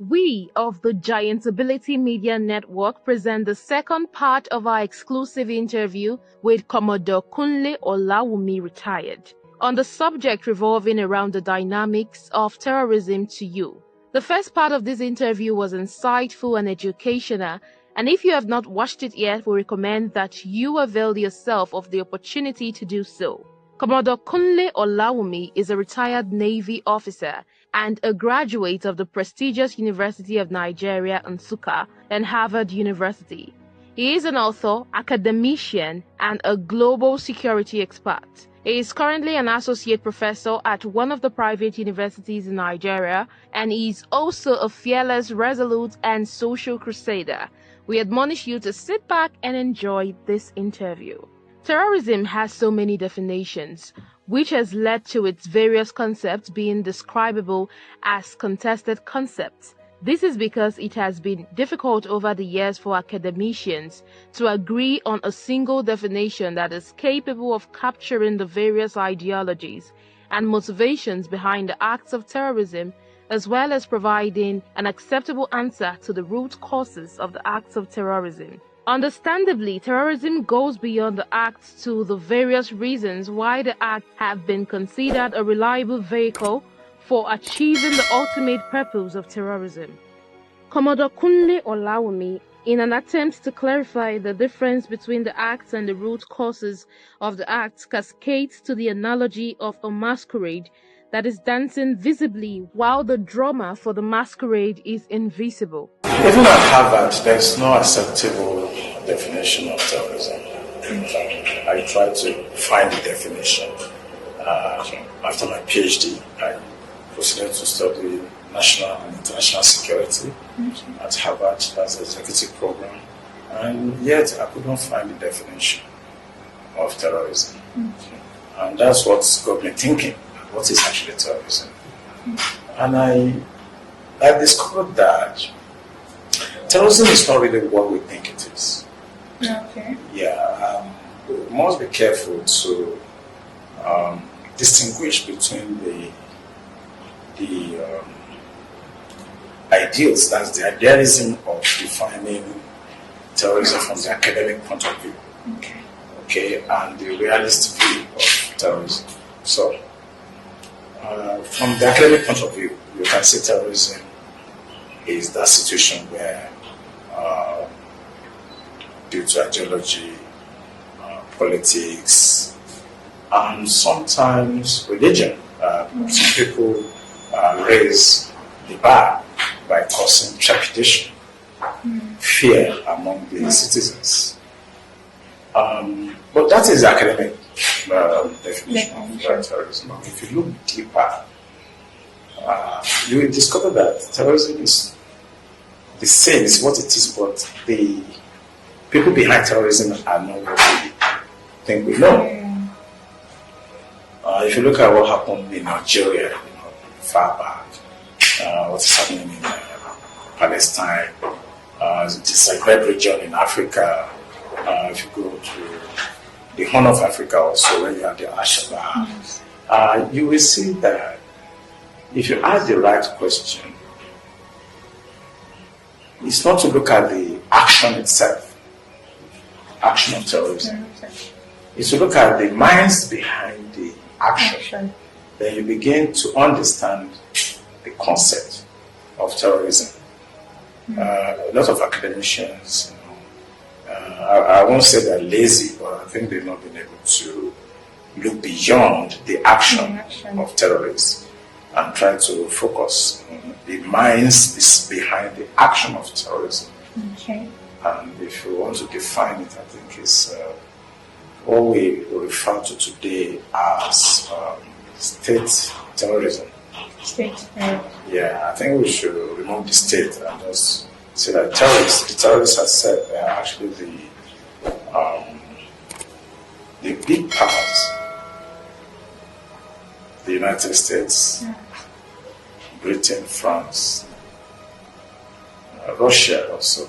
We of the Giantability Media Network present the second part of our exclusive interview with Commodore Kunle Olawunmi, retired, on the subject revolving around the dynamics of terrorism to you. The first part of this interview was insightful and educational, and if you have not watched it yet, we recommend that you avail yourself of the opportunity to do so. Commodore Kunle Olawunmi is a retired Navy officer and a graduate of the prestigious University of Nigeria, Nsukka, and Harvard University. He is an author, academician, and a global security expert. He is currently an associate professor at one of the private universities in Nigeria, and he is also a fearless, resolute, and social crusader. We admonish you to sit back and enjoy this interview. Terrorism has so many definitions, which has led to its various concepts being describable as contested concepts. This is because it has been difficult over the years for academicians to agree on a single definition that is capable of capturing the various ideologies and motivations behind the acts of terrorism, as well as providing an acceptable answer to the root causes of the acts of terrorism. Understandably, terrorism goes beyond the acts to the various reasons why the acts have been considered a reliable vehicle for achieving the ultimate purpose of terrorism. Commodore Kunle Olawunmi, in an attempt to clarify the difference between the acts and the root causes of the acts, cascades to the analogy of a masquerade that is dancing visibly while the drummer for the masquerade is invisible. Even at Harvard, there's no acceptable definition of terrorism. I tried to find the definition. After my PhD, I proceeded to study national and international security at Harvard as an executive program, and yet I couldn't find the definition of terrorism. And that's what got me thinking, what is actually terrorism? And I discovered that terrorism is not really what we think it is. Okay. Yeah, we must be careful to distinguish between the ideals, that's the idealism of defining terrorism from the academic point of view. Okay, and the realist view of terrorism. So, from the academic point of view, you can say terrorism is that situation where, due to ideology, politics, and sometimes religion, some people raise the bar by causing trepidation, fear among the citizens. But that is the academic definition of terrorism. If you look deeper, you will discover that terrorism is the same, is what it is, but the people behind terrorism are not what we think we know. If you look at what happened in Nigeria, far back, what is happening in Palestine, the Sahel region in Africa, if you go to the Horn of Africa also, where you have the Al-Shabaab, you will see that if you ask the right question, it's not to look at the action itself, action of terrorism. It's to look at the minds behind the action. Then you begin to understand the concept of terrorism. A lot of academicians, I won't say they're lazy, but I think they've not been able to look beyond the action of terrorists and try to focus on the minds behind the action of terrorism. And if you want to define it, I think it's what we refer to today as state terrorism. Yeah, I think we should remove the state and just say that the terrorists have said they are actually the big powers, the United States, Britain, France, Russia also.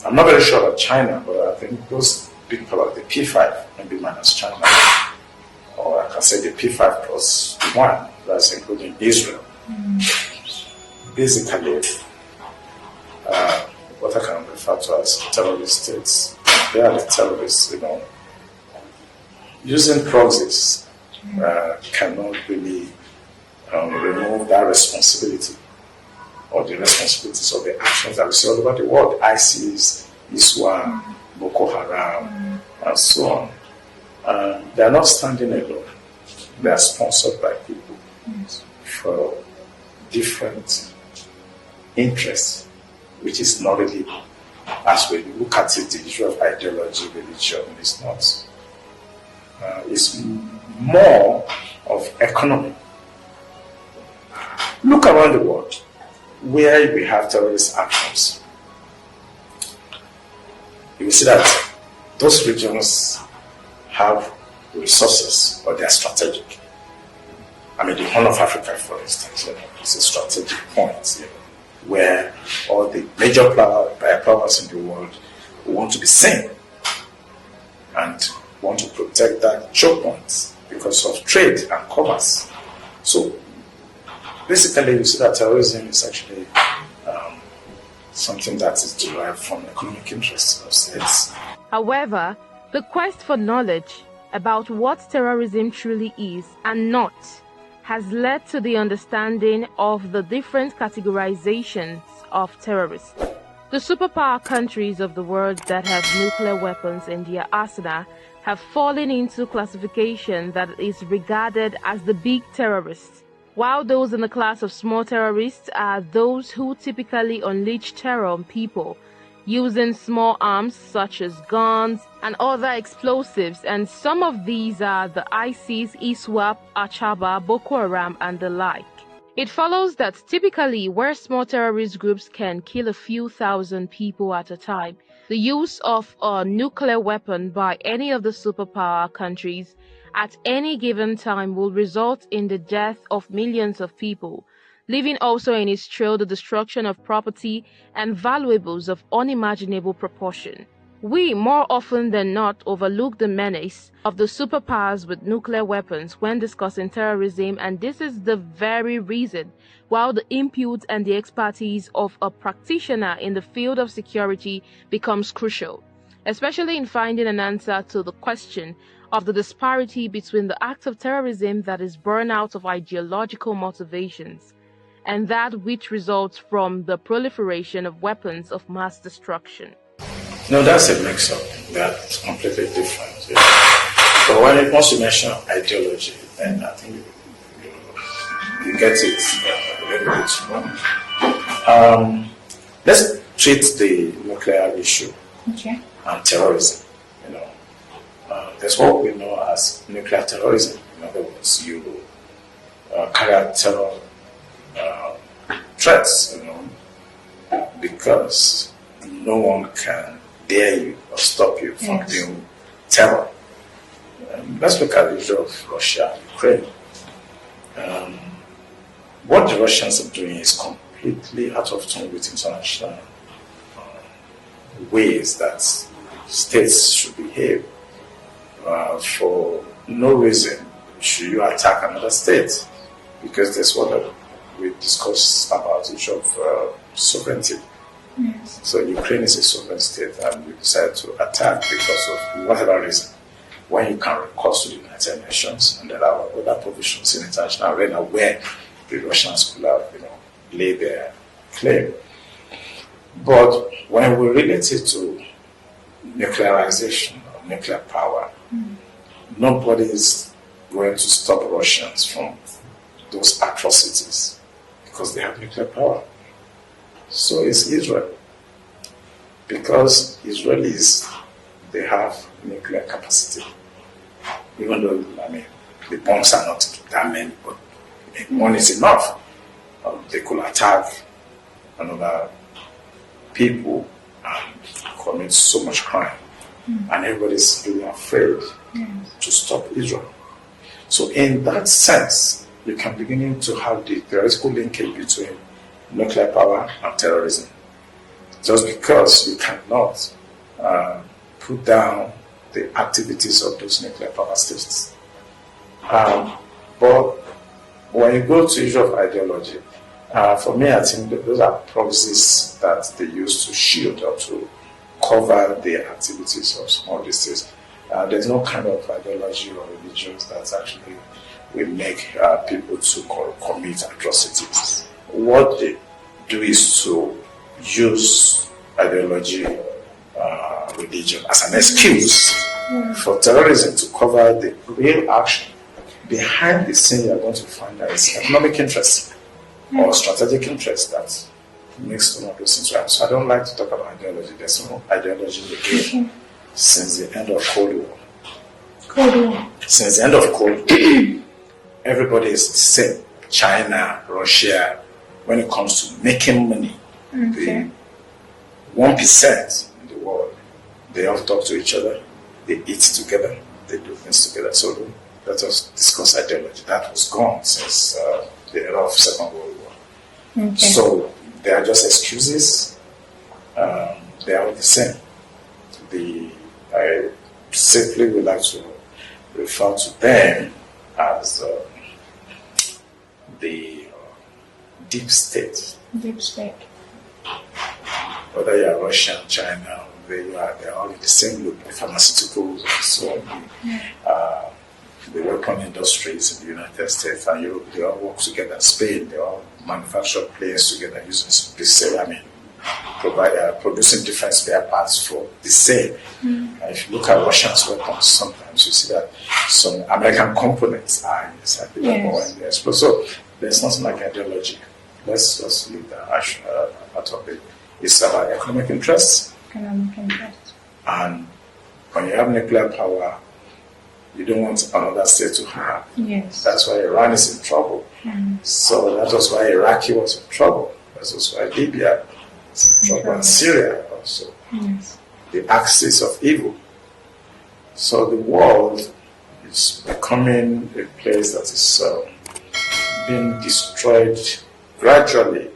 I'm not very sure about China, but I think those big powers, the P5, maybe minus China, or I can say the P5 plus 1, that's including Israel. basically what I can refer to as terrorist states. They are the terrorists, Using proxies cannot really remove that responsibility or the responsibilities of the actions that we see all over the world. ISIS, ISWA, Boko Haram, and so on. They are not standing alone. They are sponsored by people for different interests, which is not really, as we look at it, the issue of ideology, religion is not. It's more of economy. Look around the world where we have terrorist actions. You will see that those regions have resources, or they are strategic. I mean, the Horn of Africa, for instance, is a strategic point where all the major powers in the world want to be seen and want to protect that choke point because of trade and commerce. So basically, you see that terrorism is actually something that is derived from economic interests of states. However, the quest for knowledge about what terrorism truly is and not has led to the understanding of the different categorizations of terrorists. The superpower countries of the world that have nuclear weapons in their arsenal have fallen into classification that is regarded as the big terrorists, while those in the class of small terrorists are those who typically unleash terror on people using small arms such as guns and other explosives, and some of these are the ISIS, ISWAP, Achaba, Boko Haram, and the like. It follows that typically where small terrorist groups can kill a few thousand people at a time, the use of a nuclear weapon by any of the superpower countries at any given time will result in the death of millions of people, leaving also in its trail the destruction of property and valuables of unimaginable proportion. We, more often than not, overlook the menace of the superpowers with nuclear weapons when discussing terrorism, and this is the very reason why the input and the expertise of a practitioner in the field of security becomes crucial, especially in finding an answer to the question of the disparity between the act of terrorism that is born out of ideological motivations and that which results from the proliferation of weapons of mass destruction. No, that's a mix-up. That's completely different. Yeah. But once you mention ideology, then I think you get it a little bit wrong. Let's treat the nuclear issue and terrorism. That's what we know as nuclear terrorism. In other words, you carry out terror threats, because no one can dare you or stop you from doing terror. Let's look at the issue of Russia and Ukraine. What the Russians are doing is completely out of tune with international ways that states should behave. For no reason should you attack another state, because that's what we discussed about the issue of sovereignty. Yes. So Ukraine is a sovereign state, and we decided to attack because of whatever reason. When you can recourse to the United Nations, and there are other provisions in international arena where the Russians could have, laid their claim. But when we relate it to nuclearization or nuclear power, nobody is going to stop Russians from those atrocities because they have nuclear power. So is Israel, because Israelis, they have nuclear capacity. Even though, the bombs are not that many, but one is enough. They could attack another people and commit so much crime. And everybody's really afraid to stop Israel. So in that sense, you can begin to have the theoretical linkage between nuclear power and terrorism. Just because you cannot put down the activities of those nuclear power states. But when you go to the issue of ideology, For me, I think that those are proxies that they use to shield or to cover the activities of some of these things. There's no kind of ideology or religions that actually will make people to commit atrocities. What they do is to use ideology, religion as an excuse for terrorism to cover the real action. Behind the scene, you're going to find that it's economic interest or strategic interest that makes some of those things right. So I don't like to talk about ideology. There's no ideology in the game since the end of Cold War. Since the end of Cold War, everybody is the same. China, Russia, when it comes to making money, the 1% in the world, they all talk to each other, they eat together, they do things together. So let us discuss ideology. That was gone since the era of Second World War. So they are just excuses. They are all the same. I simply would like to refer to them as the deep state. Deep state. Whether you are Russia, China, they're all in the same loop. The pharmaceuticals and so on. The weapon industries in the United States and Europe, they all work together. Spain, they all manufacture planes together using the same, producing different spare parts for the same. If you look at Russia's weapons, sometimes you see that some American components are inside the weapon and they explode. So there's nothing like ideology. Let's just leave that out of it. It's about economic interests. And when you have nuclear power, you don't want another state to have. That's why Iran is in trouble. So that was why Iraq was in trouble. That was why Libya was in trouble. And Syria also. The axis of evil. So the world is becoming a place that is being destroyed gradually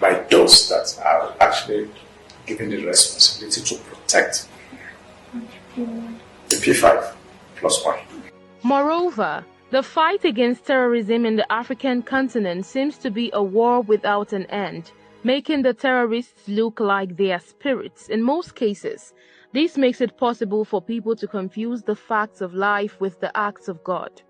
by those that are actually given the responsibility to protect the P5 plus 1. Moreover, the fight against terrorism in the African continent seems to be a war without an end, making the terrorists look like they are spirits in most cases. This makes it possible for people to confuse the facts of life with the acts of God.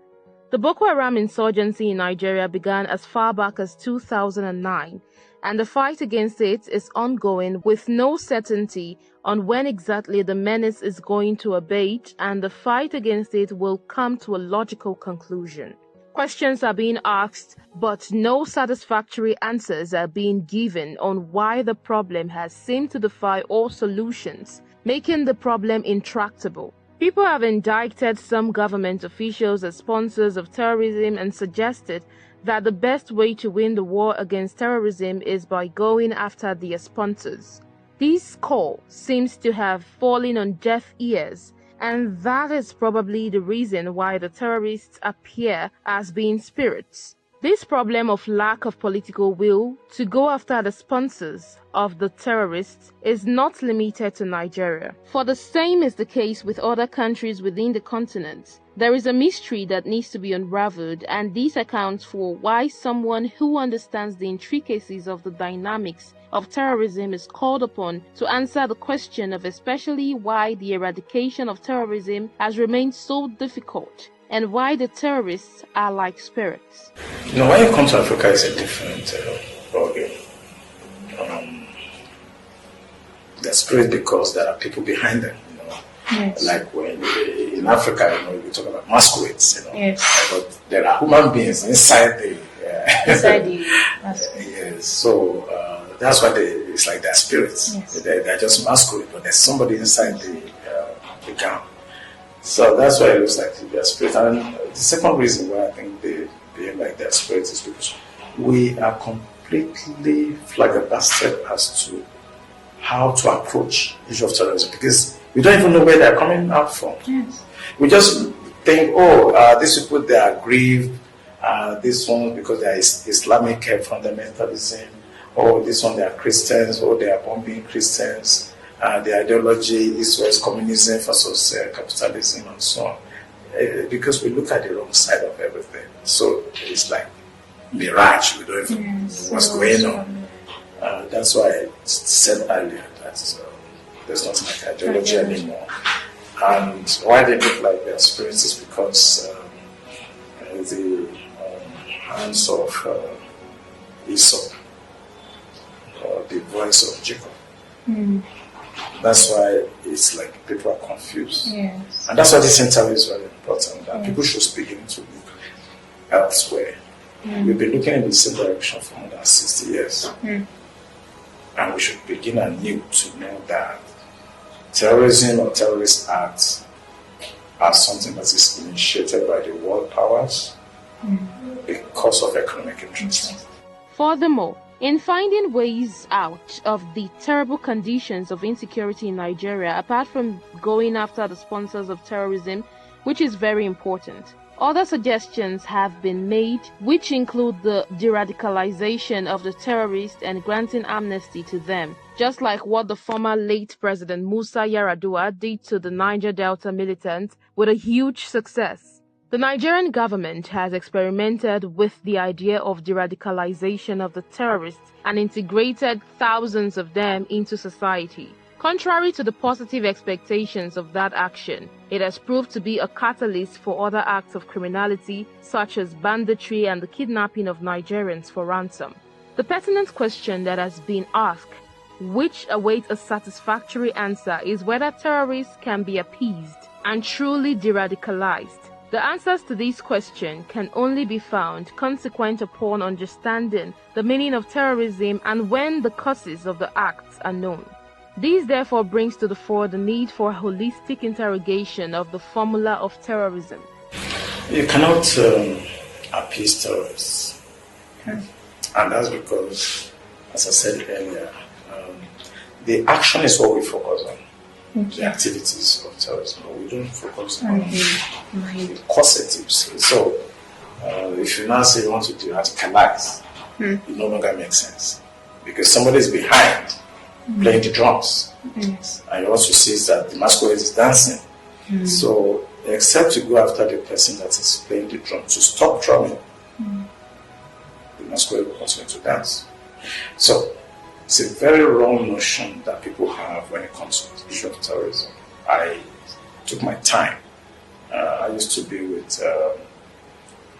The Boko Haram insurgency in Nigeria began as far back as 2009, and the fight against it is ongoing with no certainty on when exactly the menace is going to abate and the fight against it will come to a logical conclusion. Questions are being asked, but no satisfactory answers are being given on why the problem has seemed to defy all solutions, making the problem intractable. People have indicted some government officials as sponsors of terrorism and suggested that the best way to win the war against terrorism is by going after their sponsors. This call seems to have fallen on deaf ears, and that is probably the reason why the terrorists appear as being spirits. This problem of lack of political will to go after the sponsors of the terrorists is not limited to Nigeria, for the same is the case with other countries within the continent. There is a mystery that needs to be unraveled, and this accounts for why someone who understands the intricacies of the dynamics of terrorism is called upon to answer the question of especially why the eradication of terrorism has remained so difficult, and why the terrorists are like spirits. When you come to Africa, it's a different ballgame. They're spirits because there are people behind them. Like when in Africa, we talk about masquerades. But there are human beings inside the masquerade. Yes, so that's why it's like they're spirits. They're just masquerade, but there's somebody inside the gown. So that's why it looks like they're spirits. And the second reason why I think they behave like they're spirits is because we are completely flabbergasted as to how to approach the issue of terrorism, because we don't even know where they're coming out from. We just think, these people, they are grieved, this one because they are Islamic fundamentalism, this one they are Christians, they are bombing Christians. The ideology is communism versus capitalism and so on. Because we look at the wrong side of everything. So it's like mirage. We don't even know what's going on. That's why I said earlier that there's nothing like ideology anymore. And why they look like their spirits is because the hands of Esau, or the voice of Jacob. That's why it's like people are confused. Yes. And that's why this interview is very important. That people should begin to look elsewhere. We've been looking in the same direction for more than 60 years. And we should begin anew to know that terrorism or terrorist acts are something that is initiated by the world powers because of economic interest. Furthermore, in finding ways out of the terrible conditions of insecurity in Nigeria, apart from going after the sponsors of terrorism, which is very important, other suggestions have been made, which include the de-radicalization of the terrorists and granting amnesty to them, just like what the former late President Musa Yar'Adua did to the Niger Delta militants with a huge success. The Nigerian government has experimented with the idea of de-radicalization of the terrorists and integrated thousands of them into society. Contrary to the positive expectations of that action, it has proved to be a catalyst for other acts of criminality such as banditry and the kidnapping of Nigerians for ransom. The pertinent question that has been asked, which awaits a satisfactory answer, is whether terrorists can be appeased and truly de-radicalized. The answers to this question can only be found consequent upon understanding the meaning of terrorism and when the causes of the acts are known. This therefore brings to the fore the need for a holistic interrogation of the formula of terrorism. You cannot appease terrorists. And that's because, as I said earlier, the action is what we focus on. The activities of terrorism, but we don't focus on the causatives. So, if you now say you want to de-radicalize, it no longer makes sense. Because somebody is behind playing the drums. And you also see that the masquerade is dancing. So, except to go after the person that is playing the drum, to stop drumming, the masquerade will continue to dance. So, it's a very wrong notion that people have when it comes to the issue of terrorism. I took my time. I used to be with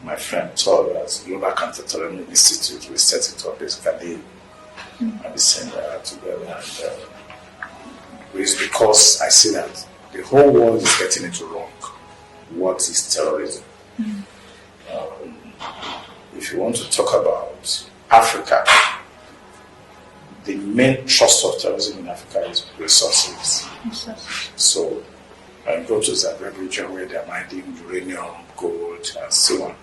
my friend Tor at Global Counter-Terrorism Institute. We set it up basically at the same together. And it's because I see that the whole world is getting it wrong. What is terrorism? If you want to talk about Africa, the main thrust of terrorism in Africa is resources. So, I go to the Zagreb region where they are mining uranium, gold, and so on.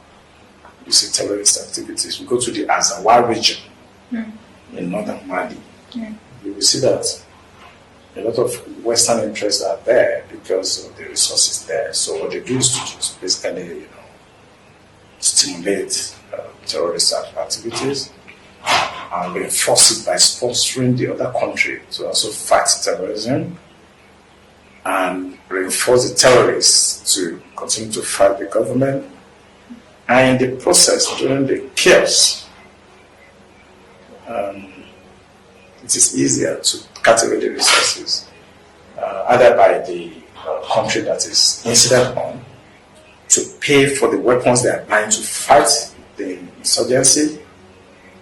You see terrorist activities. We go to the Azawad region in northern Mali. You will see that a lot of Western interests are there because of the resources there. So what they do is to just basically, stimulate terrorist activities and reinforce it by sponsoring the other country to also fight terrorism and reinforce the terrorists to continue to fight the government. And in the process, during the chaos, it is easier to cultivate the resources either by the country that is incident on to pay for the weapons they are buying to fight the insurgency.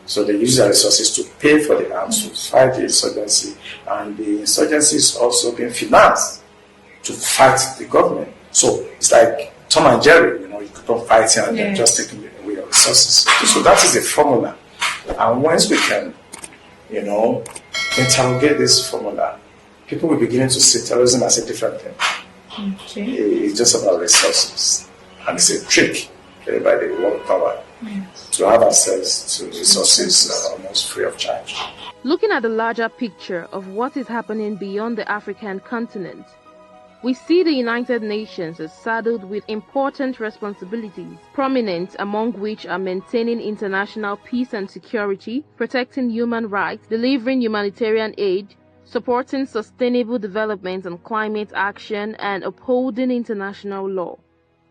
So they use their resources to pay for the arms to fight the insurgency, and the insurgency is also being financed to fight the government. So it's like Tom and Jerry, you keep on fighting and they're just taking away your resources. So that is the formula. And once we can, interrogate this formula, people will begin to see terrorism as a different thing. It's just about resources. And it's a trick played by the world power to have access to resources almost free of charge. Looking at the larger picture of what is happening beyond the African continent, we see the United Nations is saddled with important responsibilities, prominent among which are maintaining international peace and security, protecting human rights, delivering humanitarian aid, supporting sustainable development and climate action, and upholding international law.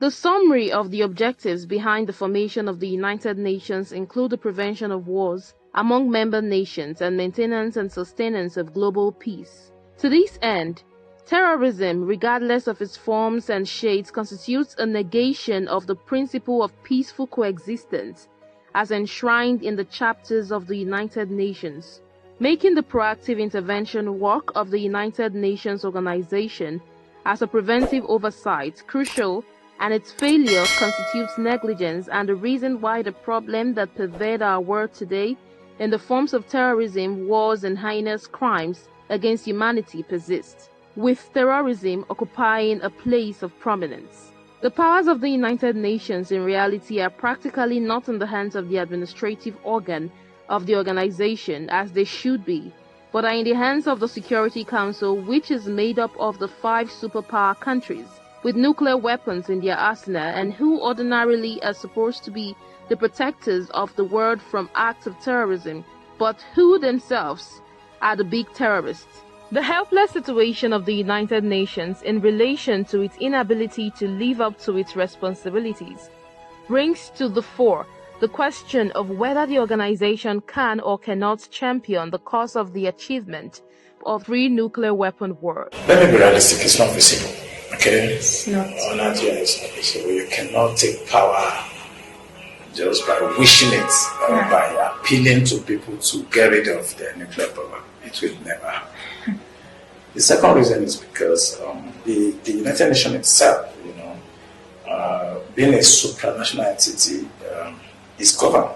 The summary of the objectives behind the formation of the United Nations include the prevention of wars among member nations and maintenance and sustenance of global peace. To this end, terrorism, regardless of its forms and shades, constitutes a negation of the principle of peaceful coexistence as enshrined in the chapters of the United Nations, making the proactive intervention work of the United Nations Organization as a preventive oversight crucial, and its failure constitutes negligence and the reason why the problem that pervade our world today in the forms of terrorism, wars, and heinous crimes against humanity persists, with terrorism occupying a place of prominence. The powers of the United Nations in reality are practically not in the hands of the administrative organ of the organization as they should be, but are in the hands of the Security Council, which is made up of the 5 superpower countries with nuclear weapons in their arsenal and who ordinarily are supposed to be the protectors of the world from acts of terrorism, but who themselves are the big terrorists. The helpless situation of the United Nations in relation to its inability to live up to its responsibilities brings to the fore the question of whether the organization can or cannot champion the cause of the achievement of free nuclear weapon world. Let me be realistic, it's not visible. Okay? It's not. Nigeria is not visible. You cannot take power just by wishing it or by appealing to people to get rid of their nuclear power. It will never happen. The second reason is because the United Nations itself, being a supranational entity, is governed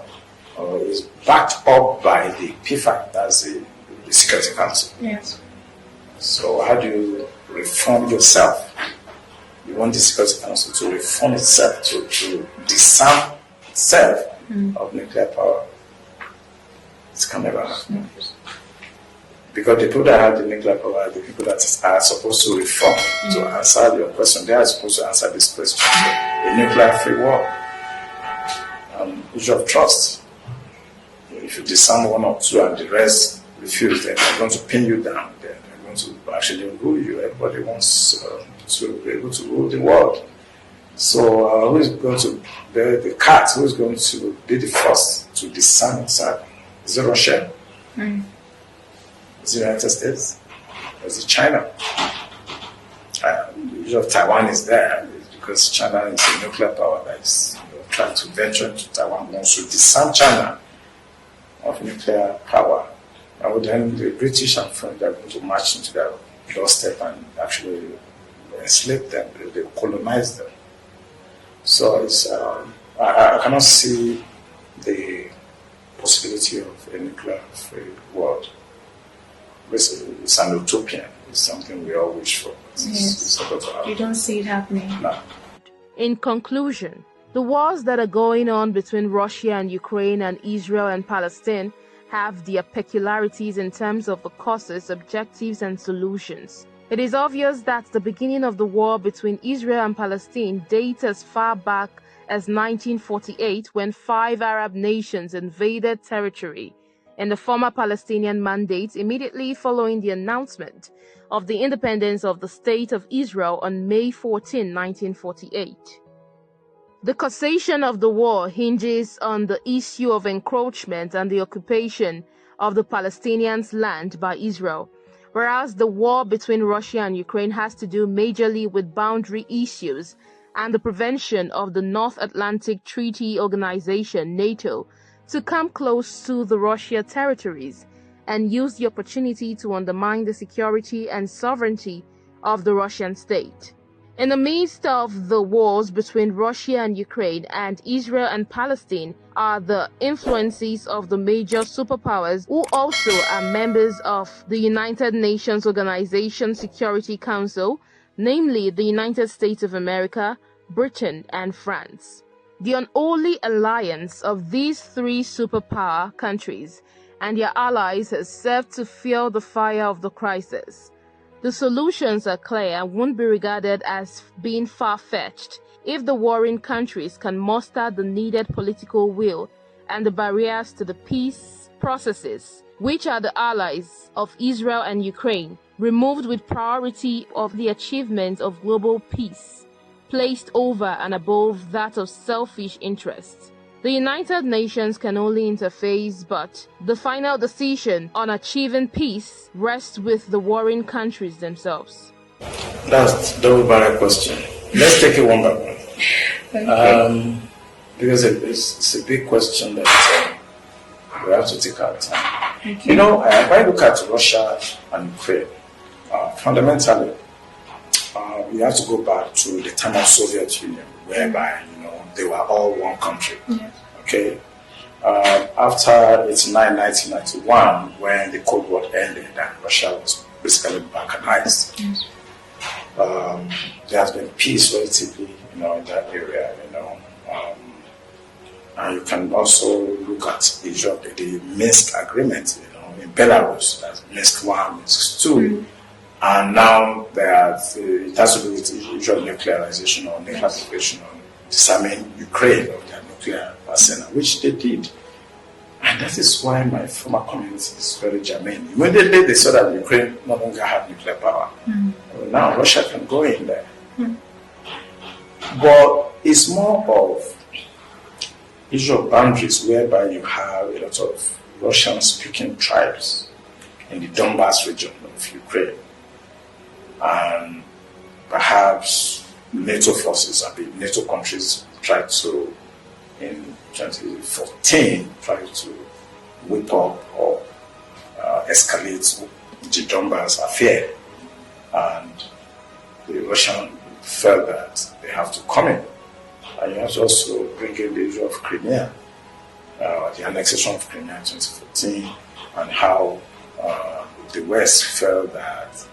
or is backed up by the PFAC, that's the Security Council. Yes. So how do you reform yourself? You want the Security Council to reform itself, to disarm itself of nuclear power. It can never happen. Because the people that have the nuclear power are the people that are supposed to reform. To answer your question, they are supposed to answer this question. A nuclear-free world. Issue of trust. If you disarm one or two and the rest refuse, then they're going to pin you down. They're going to actually rule you. Everybody wants to be able to rule the world. So who is going to bear the cat? Who is going to be the first to disarm itself? Is it Russia? Is it the United States? Or is it China? The issue of Taiwan is there because China is a nuclear power that is trying to venture into Taiwan, wants to disarm China of nuclear power. And then the British and French are going to march into their doorstep and actually enslave them, they colonize them. So it's, I cannot see the possibility of a nuclear-free world. It's an utopian. It's something we all wish for. It's not going to happen. You don't see it happening. No. In conclusion, the wars that are going on between Russia and Ukraine and Israel and Palestine have their peculiarities in terms of the causes, objectives, and solutions. It is obvious that the beginning of the war between Israel and Palestine dates as far back as 1948, when 5 Arab nations invaded territory in the former Palestinian Mandate immediately following the announcement of the independence of the State of Israel on May 14, 1948. The causation of the war hinges on the issue of encroachment and the occupation of the Palestinians' land by Israel, whereas the war between Russia and Ukraine has to do majorly with boundary issues and the prevention of the North Atlantic Treaty Organization, NATO, to come close to the Russia territories and use the opportunity to undermine the security and sovereignty of the Russian state. In the midst of the wars between Russia and Ukraine and Israel and Palestine are the influences of the major superpowers who also are members of the United Nations Organization Security Council, namely the United States of America, Britain, and France. The unholy alliance of these 3 superpower countries and their allies has served to fuel the fire of the crisis. The solutions are clear and won't be regarded as being far-fetched if the warring countries can muster the needed political will and the barriers to the peace processes, which are the allies of Israel and Ukraine, removed with priority of the achievement of global peace, placed over and above that of selfish interests. The United Nations can only interface, but the final decision on achieving peace rests with the warring countries themselves. That's the double-barrel question. Let's take it one by one. Okay. Because it's a big question that we have to take our time. Okay. You know, if I look at Russia and Ukraine, fundamentally, we have to go back to the time of Soviet Union, whereby they were all one country. Yes. Okay. After 1991, when the Cold War ended and Russia was basically balkanized, yes. There has been peace relatively, in that area, and you can also look at the Minsk agreement, in Belarus, that's Minsk 1, Minsk 2. Mm-hmm. And now it has to do with the issue of nuclearization or nuclear proliferation or disarming Ukraine of their nuclear arsenal, which they did. And that is why my former community is very germane. Immediately they saw that Ukraine no longer had nuclear power. Mm-hmm. Now Russia can go in there. Mm-hmm. But it's more of issue of boundaries, whereby you have a lot of Russian-speaking tribes in the Donbas region of Ukraine. And perhaps NATO forces, NATO countries tried to, in 2014, try to whip up or escalate the Donbas affair. And the Russians felt that they have to come in. And you have to also bring in the issue of Crimea, the annexation of Crimea in 2014, and how the West felt that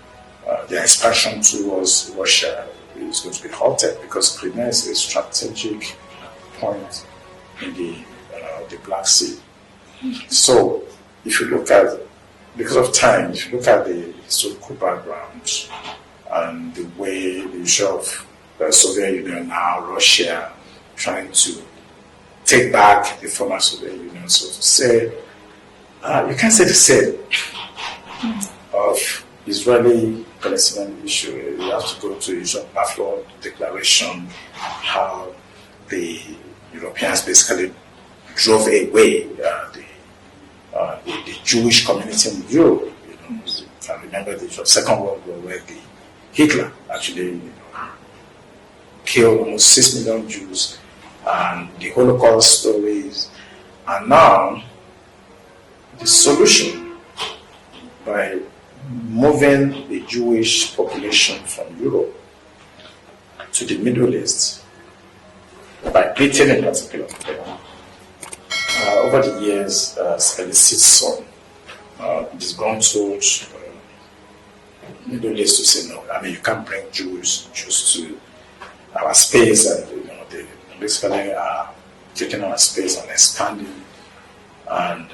the expansion towards Russia is going to be halted because Crimea is a strategic point in the Black Sea. So, if you look at, because of time, if you look at the historical background and the way the issue of the Soviet Union, now Russia trying to take back the former Soviet Union, so to say, you can't say the same of Israeli-Palestinian issue. You have to go to the issue of Balfour Declaration, how the Europeans basically drove away the Jewish community in Europe. You can remember the Second World War, where Hitler actually killed almost 6 million Jews, and the Holocaust stories. And now, the solution by moving the Jewish population from Europe to the Middle East, by Britain in particular, over the years, elicits some disgruntled Middle East to say no. I mean, you can't bring Jews to our space, and they basically are taking our space and expanding. And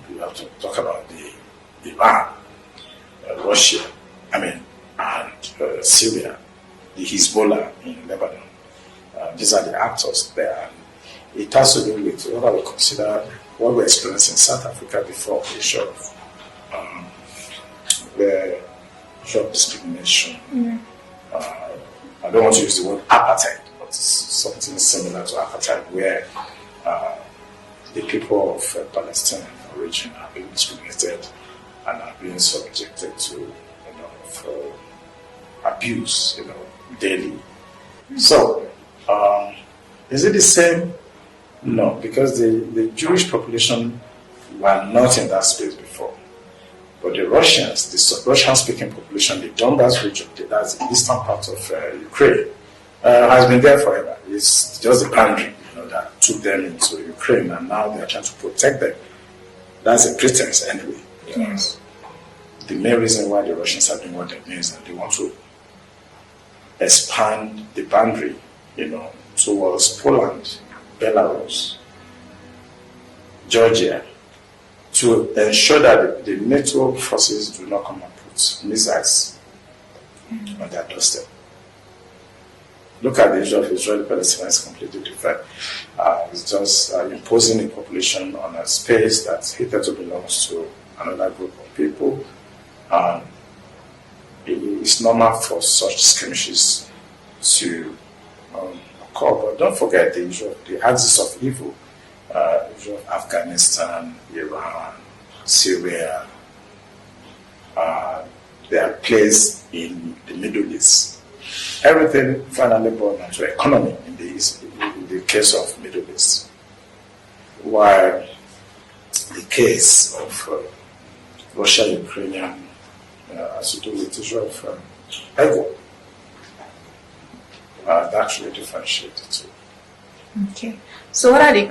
we have to talk about the Iran, Russia, and Syria, the Hezbollah in Lebanon. These are the actors there. It has to do with what I would consider what we experienced in South Africa before, the issue of discrimination. Mm-hmm. I don't want to use the word apartheid, but it's something similar to apartheid, where the people of Palestinian origin are being discriminated and are being subjected to abuse daily. Mm-hmm. So, is it the same? No, because the Jewish population were not in that space before. But the Russians, the Russian-speaking population, the Donbas region, that's the eastern part of Ukraine, has been there forever. It's just the boundary that took them into Ukraine, and now they are trying to protect them. That's a pretense anyway. Yes. The main reason why the Russians are doing what they're doing is that they want to expand the boundary, towards Poland, Belarus, Georgia, to ensure that the NATO forces do not come and put missiles on their doorstep. Look at the issue of Israeli-Palestine, it's completely different. It's just imposing a population on a space that hitherto belongs to another group of people. It's normal for such skirmishes to occur. But don't forget the axis of evil, issue of Afghanistan, Iran, Syria. They are placed in the Middle East. Everything finally boils down to economy in the case of Middle East. While the case of Russia-Ukrainian has to do with the issue of ego. That's really differentiated too. Okay. So what are the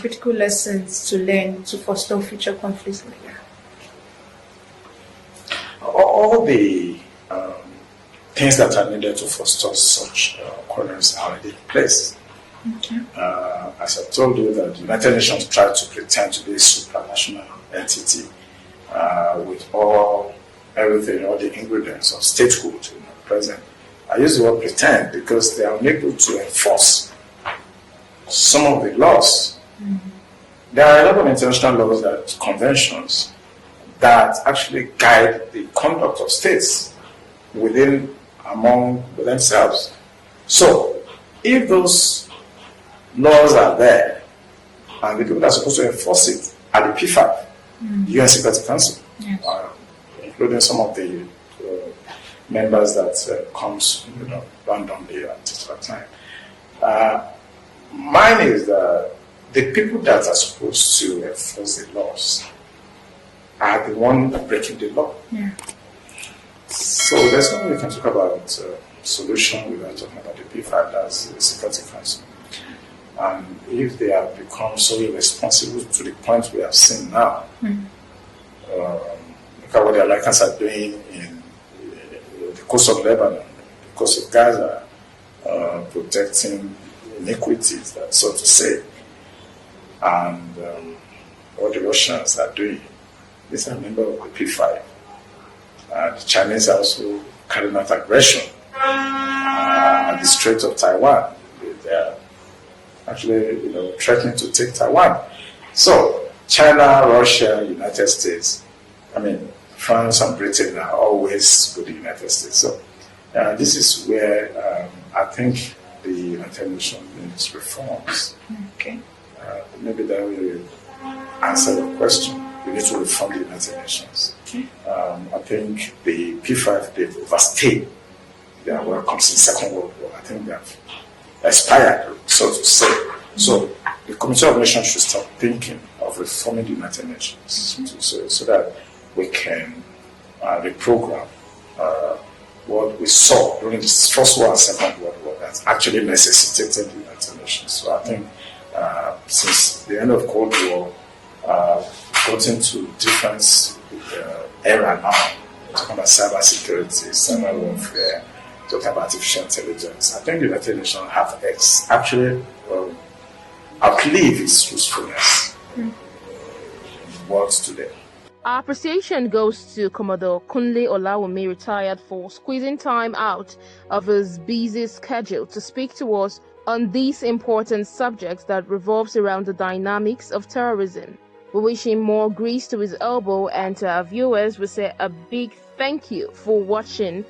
critical lessons to learn to foster future conflicts like that? All the things that are needed to foster such occurrence are already in place. Okay. As I told you, that the United Nations tried to pretend to be a supranational entity with everything, all the ingredients of statehood present. I use the word pretend because they are unable to enforce some of the laws. Mm-hmm. There are a lot of international laws, that conventions, that actually guide the conduct of states among themselves. So, if those laws are there, and the people that are supposed to enforce it are the P5, the UN Security Council, yes. Including some of the members that comes randomly at a time. Mine is that the people that are supposed to enforce the laws are the ones breaking the law. Yeah. So there's no way you can talk about solution without talking about the P5, that's the Security Council. And if they have become so irresponsible to the point we have seen now, look at what the Americans are doing in the coast of Lebanon, the coast of Gaza, protecting iniquities, that so to say, and what the Russians are doing. These are members of the P5. The Chinese are also carrying out aggression at the Strait of Taiwan. They are actually, threatening to take Taiwan. So China, Russia, United States, France and Britain are always with the United States. So this is where I think the United Nations needs reforms. Okay. Maybe that will answer the question. We need to reform the United Nations. Okay. I think the P5, they've overstayed their welcome since the Second World War. I think they have expired, so to say. So the Committee of Nations should start thinking of reforming the United Nations so that we can reprogram what we saw during the First World and Second World War that actually necessitated the United Nations. So I think since the end of Cold War, got into different era now, talking about cyber security, cyber warfare, talking about artificial intelligence. I think the United Nations have actually outlived its usefulness in the world today. Our appreciation goes to Commodore Kunle Olawunmi, retired, for squeezing time out of his busy schedule to speak to us on these important subjects that revolves around the dynamics of terrorism. We wish him more grease to his elbow, and to our viewers we say a big thank you for watching